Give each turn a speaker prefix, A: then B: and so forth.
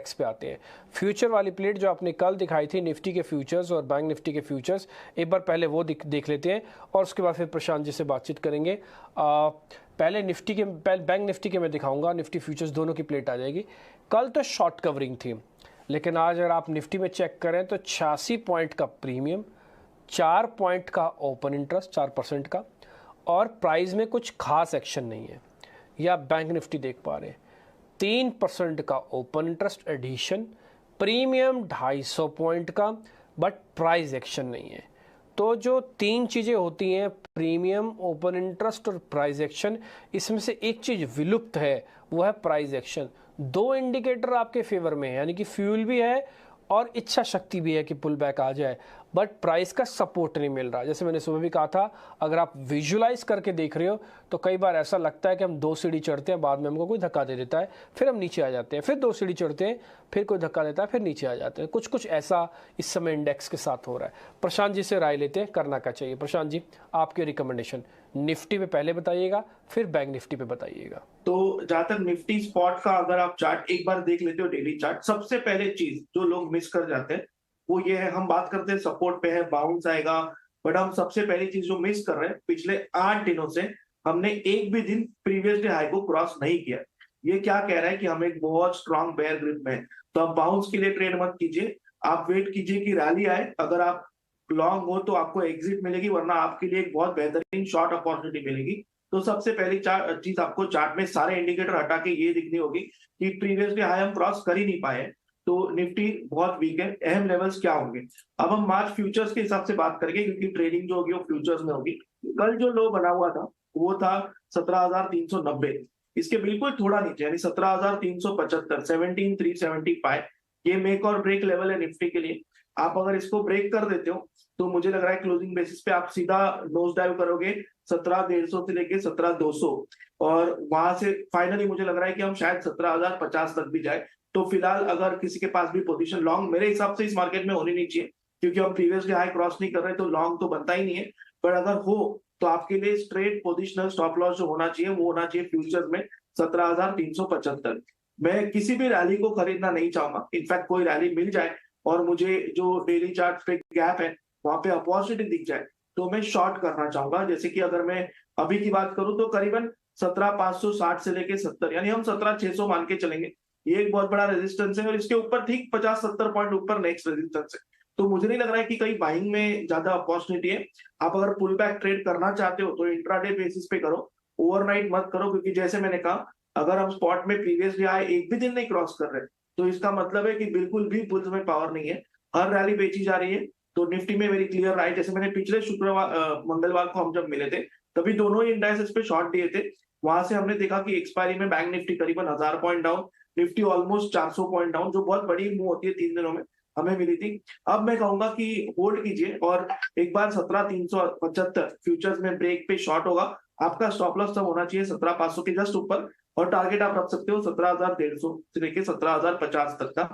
A: Index पे आते हैं। फ्यूचर वाली प्लेट जो आपने कल दिखाई थी निफ्टी के फ्यूचर्स और बैंक निफ्टी के फ्यूचर्स, एक बार पहले वो देख लेते हैं और उसके बाद फिर प्रशांत जी से बातचीत करेंगे। पहले बैंक निफ्टी के मैं दिखाऊंगा, निफ्टी फ्यूचर्स दोनों की प्लेट आ जाएगी। कल तो शॉर्ट कवरिंग थी, लेकिन आज अगर आप निफ्टी में चेक करें तो 86 पॉइंट का प्रीमियम, 4 पॉइंट का ओपन इंटरेस्ट, 4% का, और प्राइस में कुछ खास एक्शन नहीं है। या बैंक निफ्टी देख पा रहे हैं 3% का open interest addition, premium 250 point का, बट प्राइस एक्शन नहीं है। तो जो तीन चीज़ें होती हैं, प्रीमियम, ओपन इंटरेस्ट और प्राइस एक्शन, इसमें से एक चीज़ विलुप्त है, वो है प्राइस एक्शन। दो इंडिकेटर आपके फेवर में है, यानी कि फ्यूल भी है और इच्छा शक्ति भी है कि पुल बैक आ जाए, बट प्राइस का सपोर्ट नहीं मिल रहा। जैसे मैंने सुबह भी कहा था, अगर आप विजुलाइज करके देख रहे हो तो कई बार ऐसा लगता है कि हम 2 सीढ़ी चढ़ते हैं, बाद में हमको कोई धक्का दे देता है, फिर हम नीचे आ जाते हैं, फिर 2 सीढ़ी चढ़ते हैं, फिर कोई धक्का देता है, फिर नीचे आ जाते हैं। कुछ कुछ ऐसा इस समय इंडेक्स के साथ हो रहा है। प्रशांत जी से राय लेते हैं, करना क्या चाहिए। प्रशांत जी, आपके रिकमेंडेशन निफ्टी पे पहले बताइएगा, फिर बैंक निफ्टी पे बताइएगा।
B: तो जहां तक निफ्टी स्पॉट का अगर आप चार्ट एक बार देख लेते हो, डेली चार्ट, सबसे पहले चीज जो लोग मिस कर जाते हैं वो ये है, हम बात करते हैं सपोर्ट पे है, बाउंस आएगा, बट हम सबसे पहली चीज जो मिस कर रहे हैं, पिछले 8 दिनों से हमने एक भी दिन प्रीवियस डे हाई को क्रॉस नहीं किया। ये क्या कह रहा है कि हम एक बहुत स्ट्रांग बेयर ग्रिप में हैं। तो आप बाउंस के लिए ट्रेड मत कीजिए, आप वेट कीजिए कि रैली आए। अगर आप लॉन्ग हो तो आपको एग्जिट मिलेगी, वरना आपके लिए एक बहुत बेहतरीन शॉर्ट अपॉर्चुनिटी मिलेगी। तो सबसे पहली चीज आपको चार्ट में सारे इंडिकेटर हटा के ये दिखनी होगी कि प्रीवियस डे हाई हम क्रॉस कर ही नहीं पाए, तो निफ्टी बहुत वीक है। अहम लेवल्स क्या होंगे, अब हम मार्च फ्यूचर्स के हिसाब से बात करेंगे, क्योंकि ट्रेडिंग जो होगी वो फ्यूचर्स में होगी। कल जो लो बना हुआ था वो था 17,390, इसके बिल्कुल थोड़ा नीचे, यानी 17,375, 17,375। ये मेक और ब्रेक लेवल है निफ्टी के लिए। आप अगर इसको ब्रेक कर देते हो तो मुझे लग रहा है क्लोजिंग बेसिस पे आप सीधा नोज डाइव करोगे 17,150 से लेके 17,200, और वहां से फाइनली मुझे लग रहा है कि हम शायद 17,050 तक भी जाए। तो फिलहाल अगर किसी के पास भी पोजीशन लॉन्ग मेरे हिसाब से इस मार्केट में होनी नहीं चाहिए, क्योंकि हम प्रीवियस डे हाई क्रॉस नहीं कर रहे, तो लॉन्ग तो बनता ही नहीं है। पर अगर हो तो आपके लिए स्ट्रेट पोजिशनल स्टॉप लॉस जो होना चाहिए वो होना चाहिए फ्यूचर्स में 17,375। मैं किसी भी रैली को खरीदना नहीं चाहूंगा, इनफैक्ट कोई रैली मिल जाए और मुझे जो डेली चार्ट पे गैप है वहां पे अपॉर्चुनिटी दिख जाए तो मैं शॉर्ट करना चाहूंगा। जैसे कि अगर मैं अभी की बात करूं तो करीबन 17,560 से लेके 70, यानी हम 17,600 मान के चलेंगे। ये एक बहुत बड़ा रेजिस्टेंस है, और इसके ऊपर ठीक 50-70 पॉइंट ऊपर नेक्स्ट रेजिस्टेंस है। तो मुझे नहीं लग रहा है कि कहीं बाइंग में ज्यादा अपॉर्चुनिटी है। आप अगर पुल बैक ट्रेड करना चाहते हो तो इंट्राडे बेसिस पे करो, ओवरनाइट मत करो, क्योंकि जैसे मैंने कहा, अगर हम स्पॉट में प्रीवियस डे आए एक भी दिन नहीं क्रॉस कर रहे तो इसका मतलब है कि बिल्कुल भी बुल्स में पावर नहीं है, हर रैली बेची जा रही है। तो निफ्टी में मेरी क्लियर राय, जैसे मैंने पिछले शुक्रवार मंगलवार को हम जब मिले थे तभी दोनों ही इंडाइसेस पे शॉर्ट दिए थे। वहां से हमने देखा कि एक्सपायरी में बैंक निफ्टी करीबन 1000 point down, Nifty almost 400 point down, जो बहुत बड़ी मूव होती है 3 दिनों में, हमें मिली थी। अब मैं कहूंगा कि होल्ड कीजिए, और एक बार 17,375 फ्यूचर्स में ब्रेक पे शॉर्ट होगा, आपका स्टॉप लॉस तब होना चाहिए 17,500 के जस्ट ऊपर, और टारगेट आप रख सकते हो 17,150 से लेके 17,050 तक का।